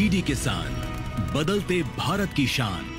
DD किसान, बदलते भारत की शान।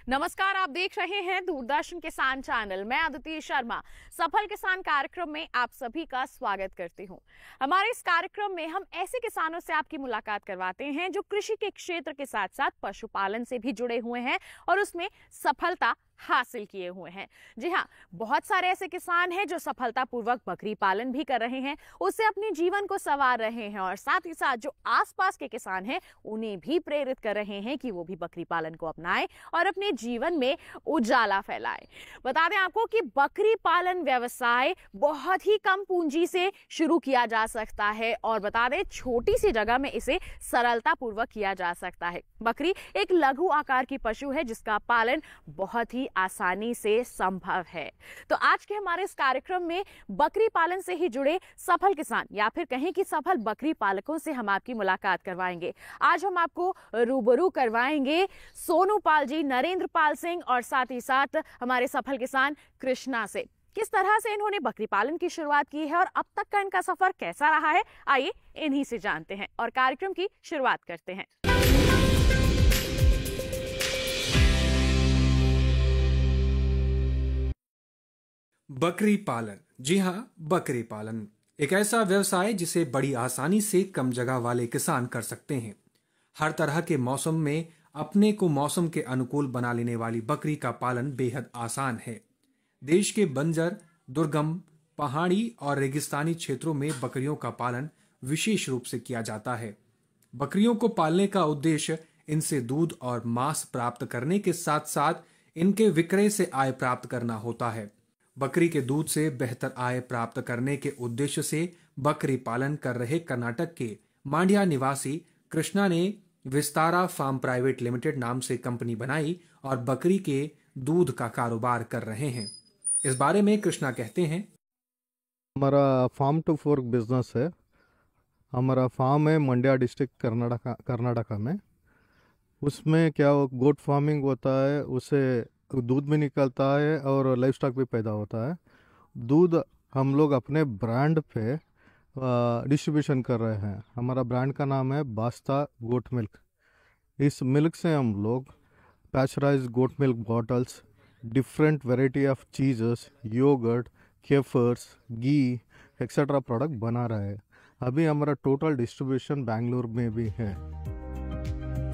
नमस्कार, आप देख रहे हैं दूरदर्शन किसान चैनल। मैं अदिति शर्मा सफल किसान कार्यक्रम में आप सभी का स्वागत करती हूं। हमारे इस कार्यक्रम में हम ऐसे किसानों से आपकी मुलाकात करवाते हैं जो कृषि के क्षेत्र के साथ साथ पशुपालन से भी जुड़े हुए हैं और उसमें सफलता हासिल किए हुए हैं। जी हाँ, बहुत सारे ऐसे किसान हैं जो सफलतापूर्वक बकरी पालन भी कर रहे हैं, उससे अपने जीवन को संवार रहे हैं और साथ ही साथ जो आसपास के किसान हैं उन्हें भी प्रेरित कर रहे हैं कि वो भी बकरी पालन को अपनाएं और अपने जीवन में उजाला फैलाएं। बता दें आपको कि बकरी पालन व्यवसाय बहुत ही कम पूंजी से शुरू किया जा सकता है और बता दें छोटी सी जगह में इसे सरलतापूर्वक किया जा सकता है। बकरी एक लघु आकार की पशु है जिसका पालन बहुत ही आसानी से संभव है। तो आज के हमारे इस कार्यक्रम में बकरी पालन से ही जुड़े सफल किसान या फिर कहें कि सफल बकरी पालकों से हम आपकी मुलाकात करवाएंगे। आज हम आपको रूबरू करवाएंगे सोनू पाल जी, नरेंद्र पाल सिंह और साथ ही साथ हमारे सफल किसान कृष्णा से। किस तरह से इन्होंने बकरी पालन की शुरुआत की है और अब तक का इनका सफर कैसा रहा है, आइए इन्हीं से जानते हैं और कार्यक्रम की शुरुआत करते हैं। बकरी पालन, जी हाँ, बकरी पालन एक ऐसा व्यवसाय जिसे बड़ी आसानी से कम जगह वाले किसान कर सकते हैं। हर तरह के मौसम में अपने को मौसम के अनुकूल बना लेने वाली बकरी का पालन बेहद आसान है। देश के बंजर, दुर्गम, पहाड़ी और रेगिस्तानी क्षेत्रों में बकरियों का पालन विशेष रूप से किया जाता है। बकरियों को पालने का उद्देश्य इनसे दूध और मांस प्राप्त करने के साथ साथ इनके विक्रय से आय प्राप्त करना होता है। बकरी के दूध से बेहतर आय प्राप्त करने के उद्देश्य से बकरी पालन कर रहे कर्नाटक के मांड्या निवासी कृष्णा ने विस्तारा फार्म प्राइवेट लिमिटेड नाम से कंपनी बनाई और बकरी के दूध का कारोबार कर रहे हैं। इस बारे में कृष्णा कहते हैं, हमारा फार्म टू फोर्क बिजनेस है। हमारा फार्म है मंड्या डिस्ट्रिक्ट कर्नाटका में। उसमें क्या गोट फार्मिंग होता है, उससे दूध भी निकलता है और लाइफ स्टॉक भी पैदा होता है। दूध हम लोग अपने ब्रांड पे डिस्ट्रीब्यूशन कर रहे हैं। हमारा ब्रांड का नाम है बास्ता गोट मिल्क। इस मिल्क से हम लोग pasteurised goat milk bottles, different variety of cheeses, yogurt, kefirs, ghee etcetera product बना रहे हैं। अभी हमारा टोटल डिस्ट्रीब्यूशन बेंगलुरु में भी है।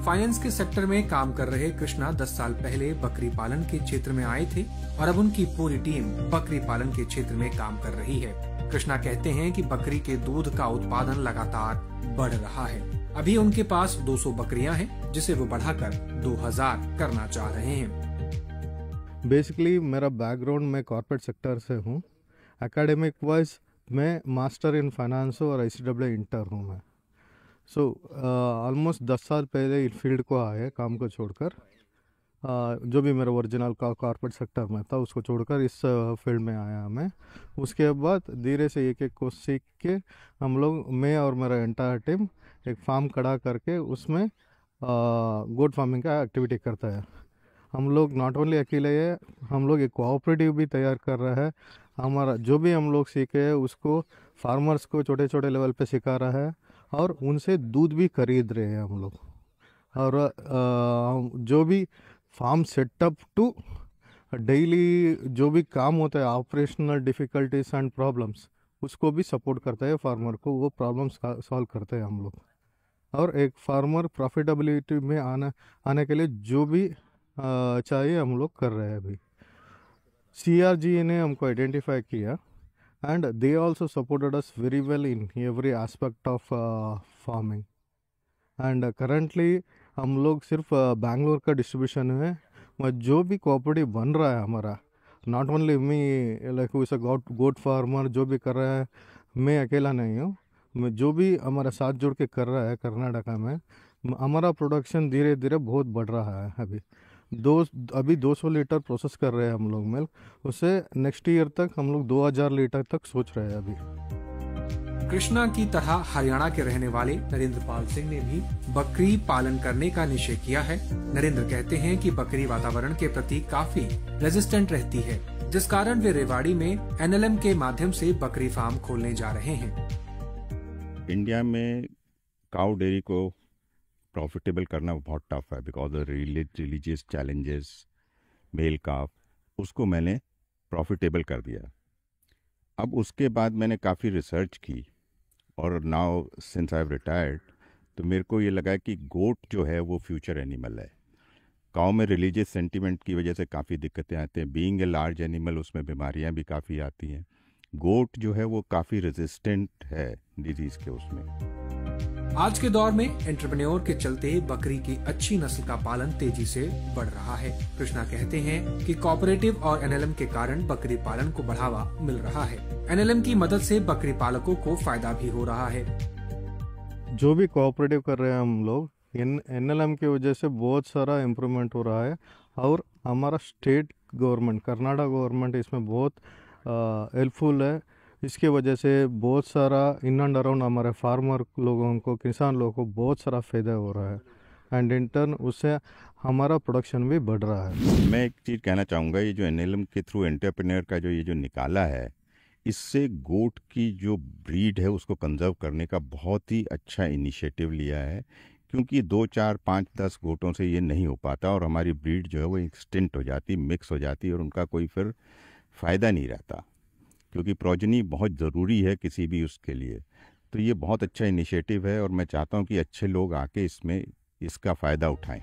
फाइनेंस के सेक्टर में काम कर रहे कृष्णा 10 साल पहले बकरी पालन के क्षेत्र में आए थे और अब उनकी पूरी टीम बकरी पालन के क्षेत्र में काम कर रही है। कृष्णा कहते हैं कि बकरी के दूध का उत्पादन लगातार बढ़ रहा है। अभी उनके पास 200 बकरियां हैं जिसे वो बढ़ाकर 2000 करना चाह रहे हैं। बेसिकली मेरा बैकग्राउंड मैं कॉर्पोरेट सेक्टर से हूँ। एकेडमिक वाइज मैं मास्टर इन फाइनेंस और ICAA इंटर हूँ मैं। ऑलमोस्ट 10 साल पहले इस फील्ड को आए, काम को छोड़कर। जो भी मेरा ओरिजिनल कॉर्पोरेट सेक्टर में था उसको छोड़कर इस फील्ड में आया मैं। उसके बाद धीरे से एक एक को सीख के हम लोग, मैं और मेरा एंटायर टीम एक फार्म खड़ा करके उसमें गोट फार्मिंग का एक्टिविटी करता है। हम लोग नॉट ओनली अकेले है, हम लोग एक कोऑपरेटिव भी तैयार कर रहा है। हमारा जो भी हम लोग सीखे हैं उसको फार्मर्स को छोटे छोटे लेवल पे सिखा रहा है और उनसे दूध भी खरीद रहे हैं हम लोग। और जो भी फार्म सेटअप टू डेली जो भी काम होता है, ऑपरेशनल डिफ़िकल्टीज एंड प्रॉब्लम्स, उसको भी सपोर्ट करता है फार्मर को, वो प्रॉब्लम्स सॉल्व करते हैं हम लोग। और एक फार्मर प्रॉफिटेबिलिटी में आने के लिए जो भी चाहिए हम लोग कर रहे हैं। अभी CRG ने हमको आइडेंटिफाई किया and they also supported us very well in every aspect of farming. And currently हम लोग सिर्फ बैंगलोर का डिस्ट्रीब्यूशन है। जो भी कोऑपरेटिव बन रहा है हमारा, नॉट ओनली मी लाइक उस गोट फार्मर जो भी कर रहा है, मैं अकेला नहीं हूँ। मैं जो भी हमारा साथ जुड़ के कर रहा है कर्नाटका में, हमारा प्रोडक्शन धीरे धीरे बहुत बढ़ रहा है। अभी अभी 200 लीटर प्रोसेस कर रहे हैं हम लोग मिल्क, उससे नेक्स्ट ईयर तक हम लोग 2000 लीटर तक सोच रहे हैं अभी। कृष्णा की तरह हरियाणा के रहने वाले नरेंद्र पाल सिंह ने भी बकरी पालन करने का निश्चय किया है। नरेंद्र कहते हैं कि बकरी वातावरण के प्रति काफी रेजिस्टेंट रहती है, जिस कारण वे रेवाड़ी में एनएलएम के माध्यम से बकरी फार्म खोलने जा रहे हैं। इंडिया में काउ डेयरी को प्रॉफिटेबल करना बहुत टफ है because of religious challenges, male calf, उसको मैंने प्रॉफिटेबल कर दिया। अब उसके बाद मैंने काफ़ी रिसर्च की और now since I have retired तो मेरे को ये लगा कि गोट जो है वो फ्यूचर एनिमल है। काउ में रिलीजियस सेंटीमेंट की वजह से काफ़ी दिक्कतें आती हैं, बीइंग ए लार्ज एनिमल उसमें बीमारियां भी काफ़ी आती हैं। गोट जो है वो काफ़ी रेजिस्टेंट है डिजीज़ के उसमें। आज के दौर में एंटरप्रेन्योर के चलते बकरी की अच्छी नस्ल का पालन तेजी से बढ़ रहा है। कृष्णा कहते हैं कि कोऑपरेटिव और एनएलएम के कारण बकरी पालन को बढ़ावा मिल रहा है। एनएलएम की मदद से बकरी पालकों को फायदा भी हो रहा है। जो भी कोऑपरेटिव कर रहे हैं हम लोग, एनएलएम की वजह से बहुत सारा इम्प्रूवमेंट हो रहा है और हमारा स्टेट गवर्नमेंट, कर्नाटक गवर्नमेंट इसमें बहुत हेल्पफुल है। इसके वजह से बहुत सारा इन एंड अराउंड हमारे फार्मर लोगों को, किसान लोगों को बहुत सारा फ़ायदा हो रहा है एंड इन टर्न उससे हमारा प्रोडक्शन भी बढ़ रहा है। मैं एक चीज़ कहना चाहूँगा, ये जो एनएलएम के थ्रू एंटरप्रेन्योर का जो निकाला है, इससे गोट की जो ब्रीड है उसको कंजर्व करने का बहुत ही अच्छा इनिशिएटिव लिया है, क्योंकि 2, 4, 5, 10 गोटों से ये नहीं हो पाता और हमारी ब्रीड जो है वो एक्सटेंट हो जाती, मिक्स हो जाती और उनका कोई फिर फ़ायदा नहीं रहता, क्योंकि प्रोजनी बहुत ज़रूरी है किसी भी उसके लिए। तो ये बहुत अच्छा इनिशिएटिव है और मैं चाहता हूँ कि अच्छे लोग आके इसमें इसका फ़ायदा उठाएं।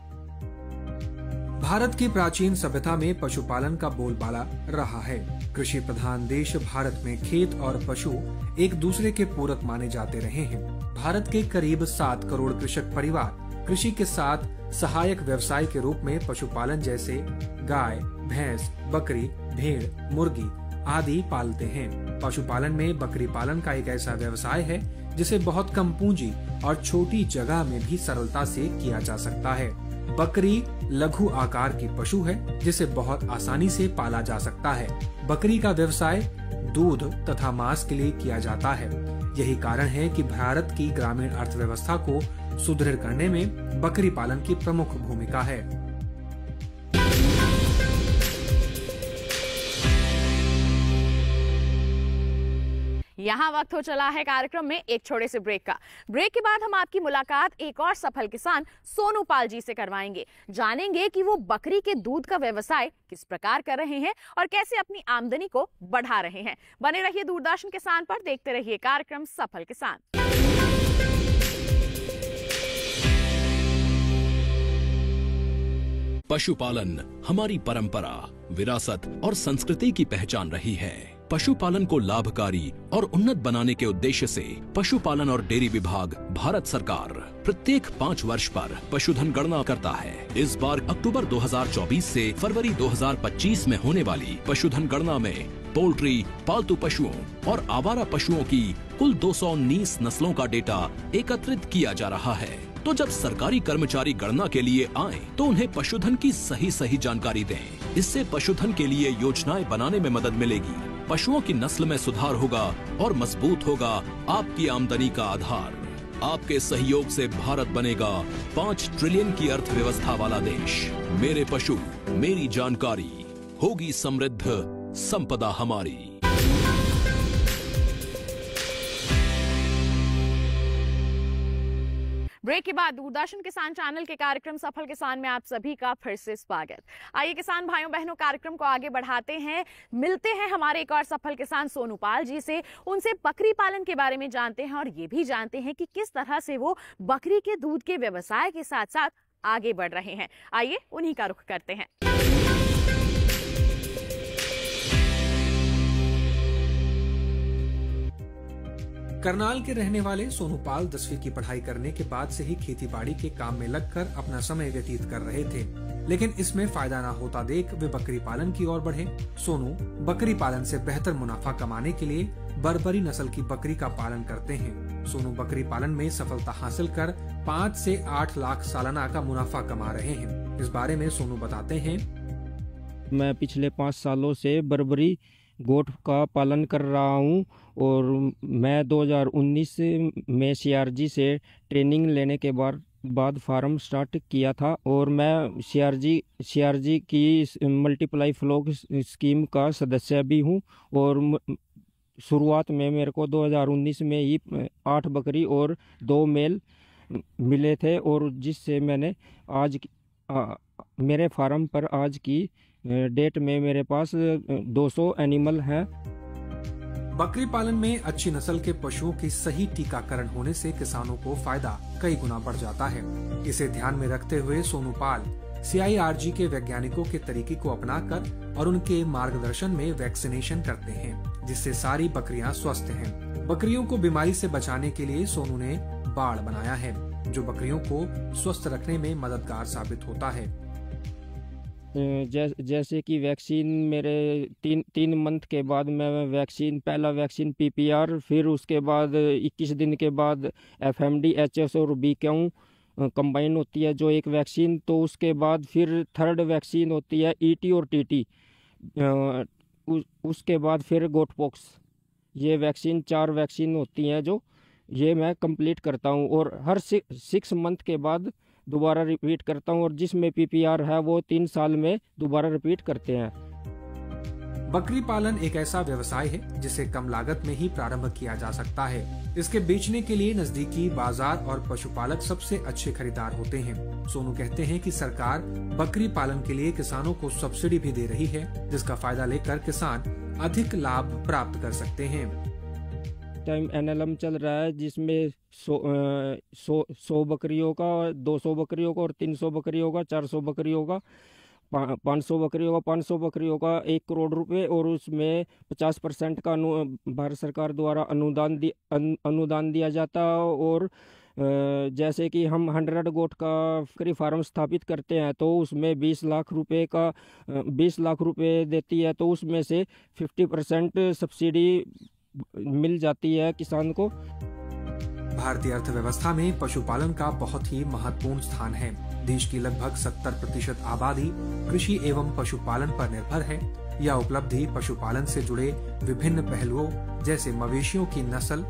भारत की प्राचीन सभ्यता में पशुपालन का बोलबाला रहा है। कृषि प्रधान देश भारत में खेत और पशु एक दूसरे के पूरक माने जाते रहे हैं। भारत के करीब 7 करोड़ कृषक परिवार कृषि के साथ सहायक व्यवसाय के रूप में पशुपालन जैसे गाय, भैंस, बकरी, भेड़, मुर्गी आदि पालते हैं। पशुपालन में बकरी पालन का एक ऐसा व्यवसाय है जिसे बहुत कम पूंजी और छोटी जगह में भी सरलता से किया जा सकता है। बकरी लघु आकार की पशु है जिसे बहुत आसानी से पाला जा सकता है। बकरी का व्यवसाय दूध तथा मांस के लिए किया जाता है। यही कारण है कि भारत की ग्रामीण अर्थव्यवस्था को सुदृढ़ करने में बकरी पालन की प्रमुख भूमिका है। यहाँ वक्त हो चला है कार्यक्रम में एक छोटे से ब्रेक का। ब्रेक के बाद हम आपकी मुलाकात एक और सफल किसान सोनू पाल जी से करवाएंगे। जानेंगे कि वो बकरी के दूध का व्यवसाय किस प्रकार कर रहे हैं और कैसे अपनी आमदनी को बढ़ा रहे हैं। बने रहिए दूरदर्शन किसान पर, देखते रहिए कार्यक्रम सफल किसान। पशुपालन हमारी परंपरा, विरासत और संस्कृति की पहचान रही है। पशुपालन को लाभकारी और उन्नत बनाने के उद्देश्य से पशुपालन और डेयरी विभाग भारत सरकार प्रत्येक 5 वर्ष पर पशुधन गणना करता है। इस बार अक्टूबर 2024 से फरवरी 2025 में होने वाली पशुधन गणना में पोल्ट्री, पालतू पशुओं और आवारा पशुओं की कुल 219 नस्लों का डेटा एकत्रित किया जा रहा है। तो जब सरकारी कर्मचारी गणना के लिए आएं, तो उन्हें पशुधन की सही जानकारी दें। इससे पशुधन के लिए योजनाएं बनाने में मदद मिलेगी। पशुओं की नस्ल में सुधार होगा और मजबूत होगा आपकी आमदनी का आधार। आपके सहयोग से भारत बनेगा 5 ट्रिलियन की अर्थव्यवस्था वाला देश। मेरे पशु, मेरी जानकारी, होगी समृद्ध संपदा हमारी। ब्रेक के बाद दूरदर्शन किसान चैनल के कार्यक्रम सफल किसान में आप सभी का फिर से स्वागत। आइए किसान भाइयों बहनों, कार्यक्रम को आगे बढ़ाते हैं। मिलते हैं हमारे एक और सफल किसान सोनू पाल जी से। उनसे बकरी पालन के बारे में जानते हैं और ये भी जानते हैं कि किस तरह से वो बकरी के दूध के व्यवसाय के साथ साथ आगे बढ़ रहे हैं। आइए उन्हीं का रुख करते हैं। करनाल के रहने वाले सोनू पाल 10वीं की पढ़ाई करने के बाद से ही खेतीबाड़ी के काम में लगकर अपना समय व्यतीत कर रहे थे, लेकिन इसमें फायदा न होता देख वे बकरी पालन की ओर बढ़े। सोनू बकरी पालन से बेहतर मुनाफा कमाने के लिए बर्बरी नस्ल की बकरी का पालन करते हैं। सोनू बकरी पालन में सफलता हासिल कर 5 से 8 लाख सालाना का मुनाफा कमा रहे हैं। इस बारे में सोनू बताते हैं, मैं पिछले 5 सालों से बर्बरी गोट का पालन कर रहा हूं और मैं 2019 में सीआरजी से ट्रेनिंग लेने के बाद फार्म स्टार्ट किया था और मैं सीआरजी की मल्टीप्लाई फ्लॉक स्कीम का सदस्य भी हूं। और शुरुआत में मेरे को 2019 में ही 8 बकरी और 2 मेल मिले थे और जिससे मैंने मेरे फार्म पर आज की डेट में मेरे पास 200 एनिमल हैं। बकरी पालन में अच्छी नस्ल के पशुओं की सही टीकाकरण होने से किसानों को फायदा कई गुना बढ़ जाता है। इसे ध्यान में रखते हुए सोनू पाल CIRG के वैज्ञानिकों के तरीके को अपनाकर और उनके मार्गदर्शन में वैक्सीनेशन करते हैं, जिससे सारी बकरियां स्वस्थ हैं। बकरियों को बीमारी से बचाने के लिए सोनू ने बाड़ बनाया है, जो बकरियों को स्वस्थ रखने में मददगार साबित होता है। जैसे कि वैक्सीन मेरे 3 मंथ के बाद मैं पहला वैक्सीन PPR, फिर उसके बाद 21 दिन के बाद FMD, HS और BQ कंबाइन होती है जो एक वैक्सीन। तो उसके बाद फिर 3rd वैक्सीन होती है ET और TT। उसके बाद फिर गोट पॉक्स। ये वैक्सीन 4 वैक्सीन होती हैं जो ये मैं कंप्लीट करता हूँ और हर 6 मंथ के बाद दोबारा रिपीट करता हूँ और जिसमें PPR है वो 3 साल में दोबारा रिपीट करते हैं। बकरी पालन एक ऐसा व्यवसाय है जिसे कम लागत में ही प्रारंभ किया जा सकता है। इसके बेचने के लिए नजदीकी बाजार और पशुपालक सबसे अच्छे खरीदार होते हैं। सोनू कहते हैं कि सरकार बकरी पालन के लिए किसानों को सब्सिडी भी दे रही है, जिसका फायदा लेकर किसान अधिक लाभ प्राप्त कर सकते हैं। टाइम NLM चल रहा है जिसमें 100 बकरियों का, 200 बकरियों का और 300 बकरियों का, 400 बकरियों का, 500 बकरियों का, 500 बकरियों का 1 करोड़ रुपए और उसमें 50% का भारत सरकार द्वारा अनुदान दिया जाता है। और जैसे कि हम 100 गोट का बकरी फार्म स्थापित करते हैं तो उसमें 20 लाख रुपए देती है, तो उसमें से 50% सब्सिडी मिल जाती है किसान को। भारतीय अर्थव्यवस्था में पशुपालन का बहुत ही महत्वपूर्ण स्थान है। देश की लगभग 70% आबादी कृषि एवं पशुपालन पर निर्भर है। यह उपलब्धि पशुपालन से जुड़े विभिन्न पहलुओं जैसे मवेशियों की नस्ल,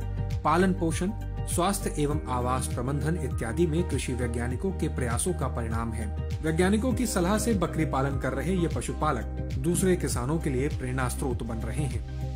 पालन पोषण, स्वास्थ्य एवं आवास प्रबंधन इत्यादि में कृषि वैज्ञानिकों के प्रयासों का परिणाम है। वैज्ञानिकों की सलाह से बकरी पालन कर रहे ये पशुपालक दूसरे किसानों के लिए प्रेरणा स्रोत बन रहे हैं।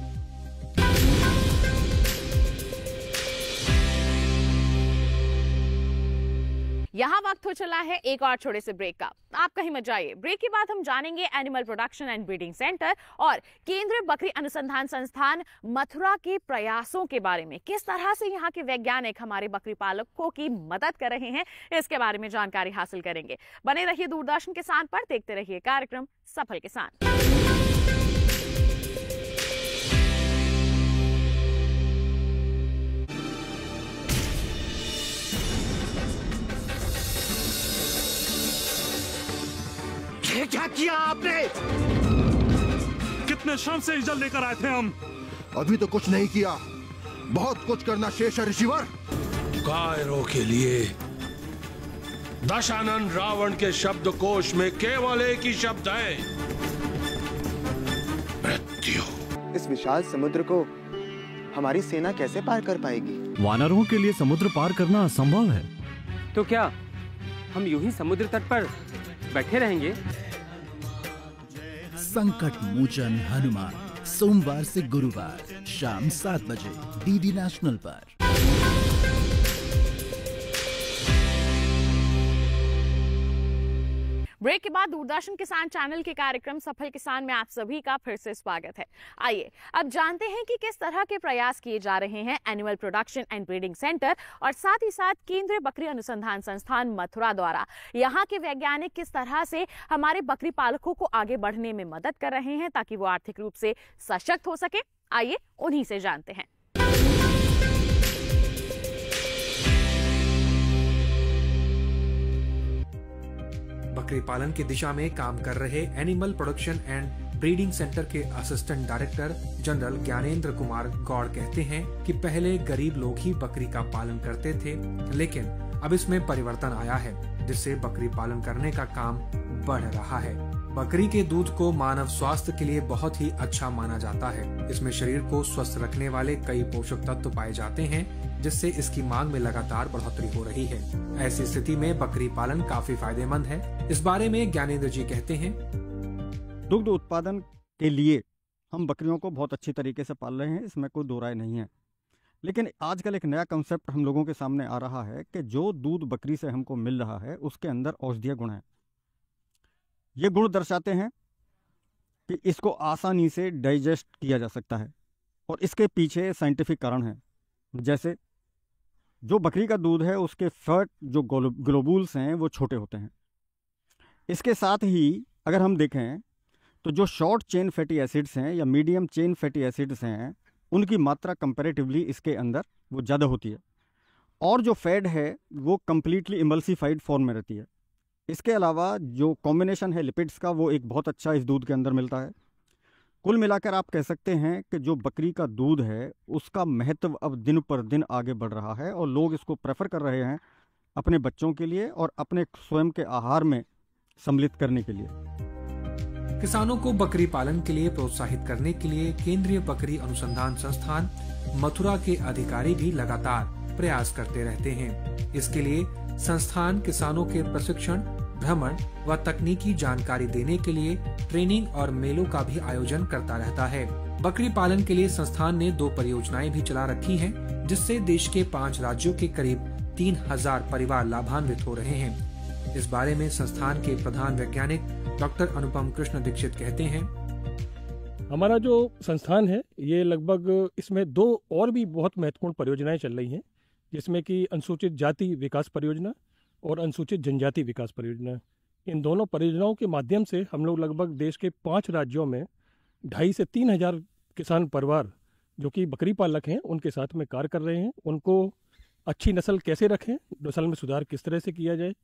यहाँ वक्त हो चला है एक और छोटे से ब्रेक का। आप कहीं मत जाइए। ब्रेक के बाद हम जानेंगे animal production and breeding centre और केंद्रीय बकरी अनुसंधान संस्थान मथुरा के प्रयासों के बारे में। किस तरह से यहाँ के वैज्ञानिक हमारे बकरी पालकों की मदद कर रहे हैं, इसके बारे में जानकारी हासिल करेंगे। बने रहिए दूरदर्शन किसान पर, देखते रहिए कार्यक्रम सफल किसान। ये क्या किया आपने? कितने श्रम से इजल लेकर आए थे हम। अभी तो कुछ नहीं किया, बहुत कुछ करना शेष है ऋषिवर। कायरों के लिए दशानन रावण के शब्दकोश में केवल एक ही शब्द है, मृत्यु। इस विशाल समुद्र को हमारी सेना कैसे पार कर पाएगी? वानरों के लिए समुद्र पार करना असंभव है। तो क्या हम यूं ही समुद्र तट पर बैठे रहेंगे? संकट मोचन हनुमान, सोमवार से गुरुवार शाम 7 बजे DD नेशनल पर। ब्रेक के बाद दूरदर्शन किसान चैनल के कार्यक्रम सफल किसान में आप सभी का फिर से स्वागत है। आइए अब जानते हैं कि किस तरह के प्रयास किए जा रहे हैं animal production and breeding centre और साथ ही साथ केंद्रीय बकरी अनुसंधान संस्थान मथुरा द्वारा। यहाँ के वैज्ञानिक किस तरह से हमारे बकरी पालकों को आगे बढ़ने में मदद कर रहे हैं ताकि वो आर्थिक रूप से सशक्त हो सके। आइए उन्हीं से जानते हैं। बकरी पालन की दिशा में काम कर रहे animal production and breeding centre के assistant director general Gyanendra Kumar Gaur कहते हैं कि पहले गरीब लोग ही बकरी का पालन करते थे, लेकिन अब इसमें परिवर्तन आया है, जिससे बकरी पालन करने का काम बढ़ रहा है। बकरी के दूध को मानव स्वास्थ्य के लिए बहुत ही अच्छा माना जाता है। इसमें शरीर को स्वस्थ रखने वाले कई पोषक तत्व पाए जाते हैं, जिससे इसकी मांग में लगातार बढ़ोतरी हो रही है। ऐसी स्थिति में बकरी पालन काफी फायदेमंद है। इस बारे में ज्ञानेंद्र जी कहते हैं, दुग्ध उत्पादन के लिए हम बकरियों को बहुत अच्छी तरीके से पाल रहे हैं, इसमें कोई दो राय नहीं है। लेकिन आजकल एक नया कंसेप्ट हम लोगों के सामने आ रहा है कि जो दूध बकरी से हमको मिल रहा है उसके अंदर औषधीय गुण है। ये गुण दर्शाते हैं कि इसको आसानी से डाइजेस्ट किया जा सकता है और इसके पीछे साइंटिफिक कारण है। जैसे जो बकरी का दूध है उसके फैट जो ग्लोबुल्स हैं वो छोटे होते हैं। इसके साथ ही अगर हम देखें तो जो शॉर्ट चेन फैटी एसिड्स हैं या मीडियम चेन फैटी एसिड्स हैं उनकी मात्रा कंपैरेटिवली इसके अंदर वो ज़्यादा होती है और जो फैट है वो कम्प्लीटली इमल्सिफाइड फॉर्म में रहती है। इसके अलावा जो कॉम्बिनेशन है लिपिड्स का वो एक बहुत अच्छा इस दूध के अंदर मिलता है। कुल मिलाकर आप कह सकते हैं कि जो बकरी का दूध है उसका महत्व अब दिन पर दिन आगे बढ़ रहा है और लोग इसको प्रेफर कर रहे हैं अपने बच्चों के लिए और अपने स्वयं के आहार में सम्मिलित करने के लिए। किसानों को बकरी पालन के लिए प्रोत्साहित करने के लिए केंद्रीय बकरी अनुसंधान संस्थान मथुरा के अधिकारी भी लगातार प्रयास करते रहते हैं। इसके लिए संस्थान किसानों के प्रशिक्षण, भ्रमण व तकनीकी जानकारी देने के लिए ट्रेनिंग और मेलों का भी आयोजन करता रहता है। बकरी पालन के लिए संस्थान ने 2 परियोजनाएं भी चला रखी हैं, जिससे देश के 5 राज्यों के करीब 3000 परिवार लाभान्वित हो रहे हैं। इस बारे में संस्थान के प्रधान वैज्ञानिक डॉक्टर अनुपम कृष्ण दीक्षित कहते हैं, हमारा जो संस्थान है ये लगभग इसमें 2 और भी बहुत महत्वपूर्ण परियोजनाएं चल रही हैं, जिसमें कि अनुसूचित जाति विकास परियोजना और अनुसूचित जनजाति विकास परियोजना। इन दोनों परियोजनाओं के माध्यम से हम लोग लगभग देश के 5 राज्यों में 2,500 से 3,000 किसान परिवार जो कि बकरी पालक हैं उनके साथ में कार्य कर रहे हैं। उनको अच्छी नस्ल कैसे रखें, नस्ल में सुधार किस तरह से किया जाए,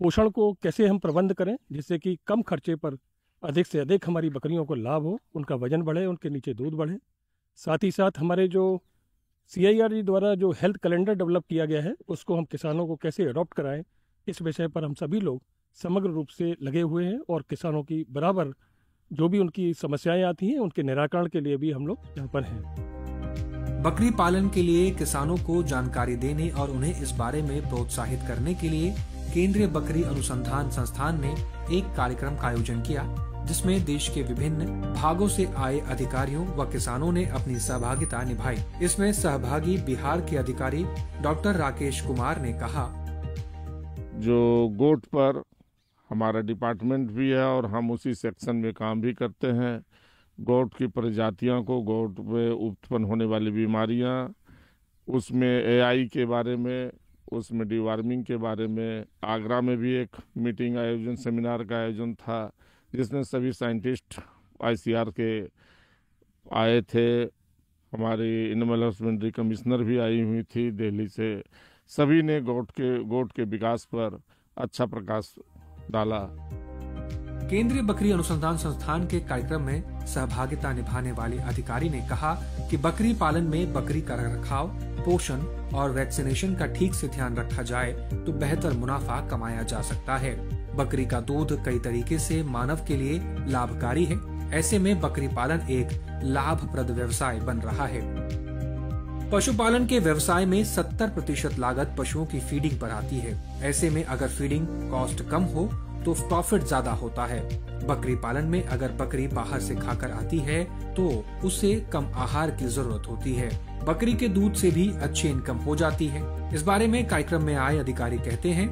पोषण को कैसे हम प्रबंध करें जिससे कि कम खर्चे पर अधिक से अधिक हमारी बकरियों को लाभ हो, उनका वजन बढ़े, उनके नीचे दूध बढ़े। साथ ही साथ हमारे जो CIRG द्वारा जो हेल्थ कैलेंडर डेवलप किया गया है उसको हम किसानों को कैसे अडॉप्ट कराएं, इस विषय पर हम सभी लोग समग्र रूप से लगे हुए हैं और किसानों की बराबर जो भी उनकी समस्याएं आती हैं उनके निराकरण के लिए भी हम लोग यहाँ पर हैं। बकरी पालन के लिए किसानों को जानकारी देने और उन्हें इस बारे में प्रोत्साहित करने के लिए केंद्रीय बकरी अनुसंधान संस्थान ने एक कार्यक्रम का आयोजन किया, जिसमें देश के विभिन्न भागों से आए अधिकारियों व किसानों ने अपनी सहभागिता निभाई। इसमें सहभागी बिहार के अधिकारी डॉक्टर राकेश कुमार ने कहा, जो गोट पर हमारा डिपार्टमेंट भी है और हम उसी सेक्शन में काम भी करते हैं। गोट की प्रजातियों को, गोट में उत्पन्न होने वाली बीमारियां, उसमें AI के बारे में, उसमें डिवार्मिंग के बारे में आगरा में भी एक मीटिंग आयोजन, सेमिनार का आयोजन था जिसमें सभी साइंटिस्ट ICR के आए थे। हमारी एनिमल हस्बेंड्री कमिश्नर भी आई हुई थी दिल्ली से। सभी ने गोट के विकास पर अच्छा प्रकाश डाला। केंद्रीय बकरी अनुसंधान संस्थान के कार्यक्रम में सहभागिता निभाने वाले अधिकारी ने कहा कि बकरी पालन में बकरी का रखरखाव, पोषण और वैक्सीनेशन का ठीक से ध्यान रखा जाए तो बेहतर मुनाफा कमाया जा सकता है। बकरी का दूध कई तरीके से मानव के लिए लाभकारी है। ऐसे में बकरी पालन एक लाभप्रद व्यवसाय बन रहा है। पशुपालन के व्यवसाय में 70% लागत पशुओं की फीडिंग पर आती है। ऐसे में अगर फीडिंग कॉस्ट कम हो तो प्रॉफिट ज्यादा होता है। बकरी पालन में अगर बकरी बाहर से खाकर आती है तो उसे कम आहार की जरूरत होती है। बकरी के दूध से भी अच्छी इनकम हो जाती है। इस बारे में कार्यक्रम में आए अधिकारी कहते हैं,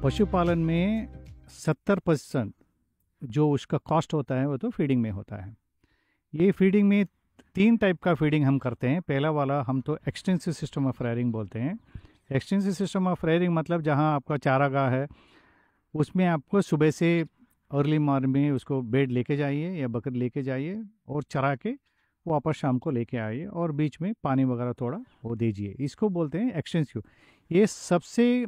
पशुपालन में 70% जो उसका कॉस्ट होता है वो तो फीडिंग में होता है। ये फीडिंग में 3 टाइप का फीडिंग हम करते हैं। पहला वाला हम तो एक्सटेंसिव सिस्टम ऑफ रेयरिंग बोलते हैं। एक्सटेंसिव सिस्टम ऑफ रेयरिंग मतलब जहाँ आपका चारागाह है उसमें आपको सुबह से अर्ली मॉर्निंग में उसको बेड लेके जाइए या बकरी लेके जाइए और चरा के वापस शाम को लेके आइए और बीच में पानी वगैरह थोड़ा वो दीजिए। इसको बोलते हैं एक्सटेंसिव। ये सबसे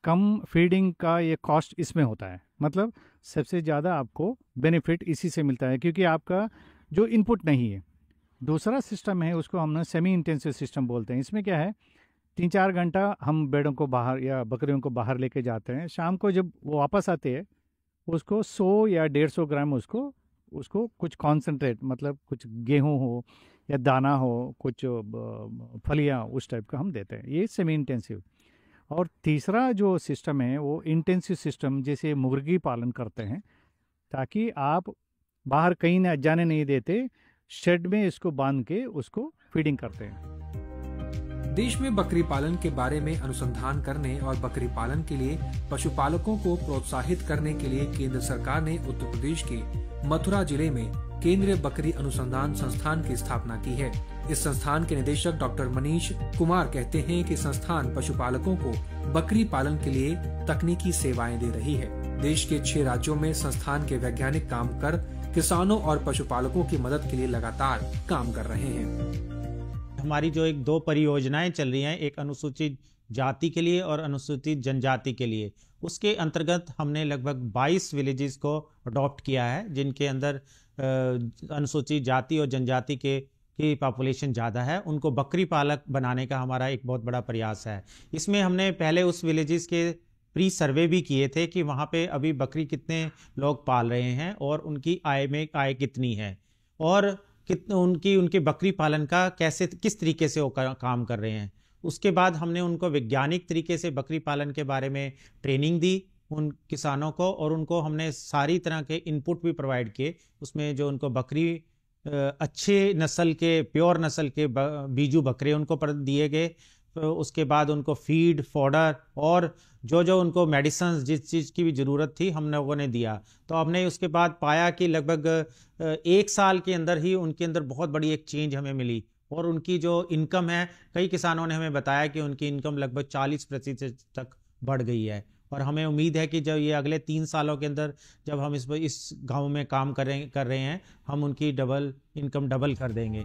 कम फीडिंग का ये कॉस्ट इसमें होता है। मतलब सबसे ज़्यादा आपको बेनिफिट इसी से मिलता है, क्योंकि आपका जो इनपुट नहीं है। दूसरा सिस्टम है, उसको हम सेमी इंटेंसिव सिस्टम बोलते हैं। इसमें क्या है, 3-4 घंटा हम भेड़ों को बाहर या बकरियों को बाहर लेके जाते हैं। शाम को जब वो वापस आते हैं, उसको 100 या 150 ग्राम उसको कुछ कॉन्सेंट्रेट, मतलब कुछ गेहूं हो या दाना हो, कुछ फलियाँ, उस टाइप का हम देते हैं। ये सेमी इंटेंसिव। और तीसरा जो सिस्टम है वो इंटेंसिव सिस्टम, जैसे मुर्गी पालन करते हैं, ताकि आप बाहर कहीं ना जाने नहीं देते, शेड में इसको बांध के उसको फीडिंग करते हैं। देश में बकरी पालन के बारे में अनुसंधान करने और बकरी पालन के लिए पशुपालकों को प्रोत्साहित करने के लिए केंद्र सरकार ने उत्तर प्रदेश के मथुरा जिले में केंद्रीय बकरी अनुसंधान संस्थान की स्थापना की है। इस संस्थान के निदेशक डॉक्टर मनीष कुमार कहते हैं कि संस्थान पशुपालकों को बकरी पालन के लिए तकनीकी सेवाएं दे रही है। देश के 6 राज्यों में संस्थान के वैज्ञानिक काम कर किसानों और पशुपालकों की मदद के लिए लगातार काम कर रहे हैं। हमारी जो 2 परियोजनाएं चल रही हैं, एक अनुसूचित जाति के लिए और अनुसूचित जनजाति के लिए, उसके अंतर्गत हमने लगभग 22 विलेजेस को अडॉप्ट किया है, जिनके अंदर अनुसूचित जाति और जनजाति की पॉपुलेशन ज़्यादा है। उनको बकरी पालक बनाने का हमारा एक बहुत बड़ा प्रयास है। इसमें हमने पहले उस विलेजेस के प्री सर्वे भी किए थे कि वहाँ पे अभी बकरी कितने लोग पाल रहे हैं और उनकी आय कितनी है, और उनके बकरी पालन का किस तरीके से वो काम कर रहे हैं। उसके बाद हमने उनको वैज्ञानिक तरीके से बकरी पालन के बारे में ट्रेनिंग दी उन किसानों को, और उनको हमने सारी तरह के इनपुट भी प्रोवाइड किए। उसमें जो उनको बकरी अच्छे नस्ल के, प्योर नस्ल के बीजू बकरे उनको दिए गए। तो उसके बाद उनको फीड, फॉडर और जो उनको मेडिसिन, जिस चीज़ की भी ज़रूरत थी, हम लोगों ने दिया। तो हमने उसके बाद पाया कि लगभग 1 साल के अंदर ही उनके अंदर बहुत बड़ी एक चेंज हमें मिली, और उनकी जो इनकम है, कई किसानों ने हमें बताया कि उनकी इनकम लगभग 40% तक बढ़ गई है। और हमें उम्मीद है कि जब ये अगले 3 सालों के अंदर जब हम इस गाँव में काम कर रहे हैं, हम उनकी इनकम डबल कर देंगे।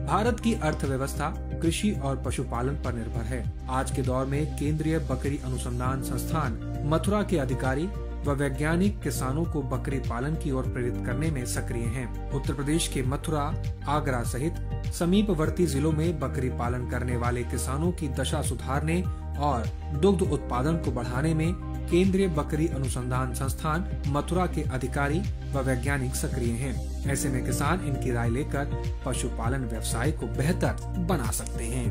भारत की अर्थव्यवस्था कृषि और पशुपालन पर निर्भर है। आज के दौर में केंद्रीय बकरी अनुसंधान संस्थान मथुरा के अधिकारी व वैज्ञानिक किसानों को बकरी पालन की ओर प्रेरित करने में सक्रिय हैं। उत्तर प्रदेश के मथुरा, आगरा सहित समीपवर्ती जिलों में बकरी पालन करने वाले किसानों की दशा सुधारने और दुग्ध उत्पादन को बढ़ाने में केंद्रीय बकरी अनुसंधान संस्थान मथुरा के अधिकारी व वैज्ञानिक सक्रिय हैं। ऐसे में किसान इनकी राय लेकर पशुपालन व्यवसाय को बेहतर बना सकते हैं।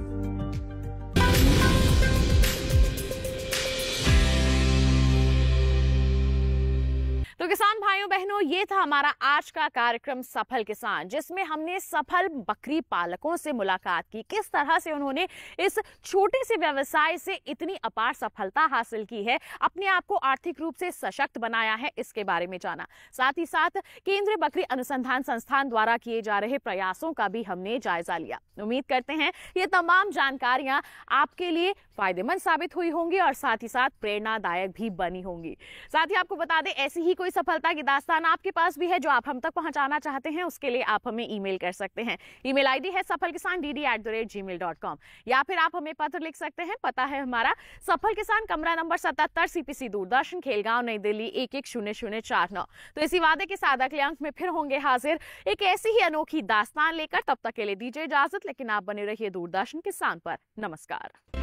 तो किसान भाइयों बहनों, ये था हमारा आज का कार्यक्रम सफल किसान, जिसमें हमने सफल बकरी पालकों से मुलाकात की। किस तरह से उन्होंने इस छोटे से व्यवसाय से इतनी अपार सफलता हासिल की है, अपने आप को आर्थिक रूप से सशक्त बनाया है, इसके बारे में जाना। साथ ही साथ केंद्रीय बकरी अनुसंधान संस्थान द्वारा किए जा रहे प्रयासों का भी हमने जायजा लिया। उम्मीद करते हैं ये तमाम जानकारियां आपके लिए फायदेमंद साबित हुई होंगी और साथ ही साथ प्रेरणादायक भी बनी होंगी। साथ ही आपको बता दें, ऐसी ही कोई सफलता की दास्तान आपके पास भी है जो आप हम तक पहुंचाना चाहते हैं, उसके लिए आप हमें ईमेल कर सकते हैं। ईमेल आईडी है safalkisan@gmail.com, या फिर आप हमें पत्र लिख सकते हैं। पता है हमारा सफल किसान, कमरा नंबर 77, CPC दूरदर्शन, खेलगांव, नई दिल्ली 110049। तो इसी वादे के साथ अगले अंक में फिर होंगे हाजिर एक ऐसी ही अनोखी दास्तान लेकर। तब तक के लिए दीजिए इजाजत, लेकिन आप बने रहिए दूरदर्शन किसान पर। नमस्कार।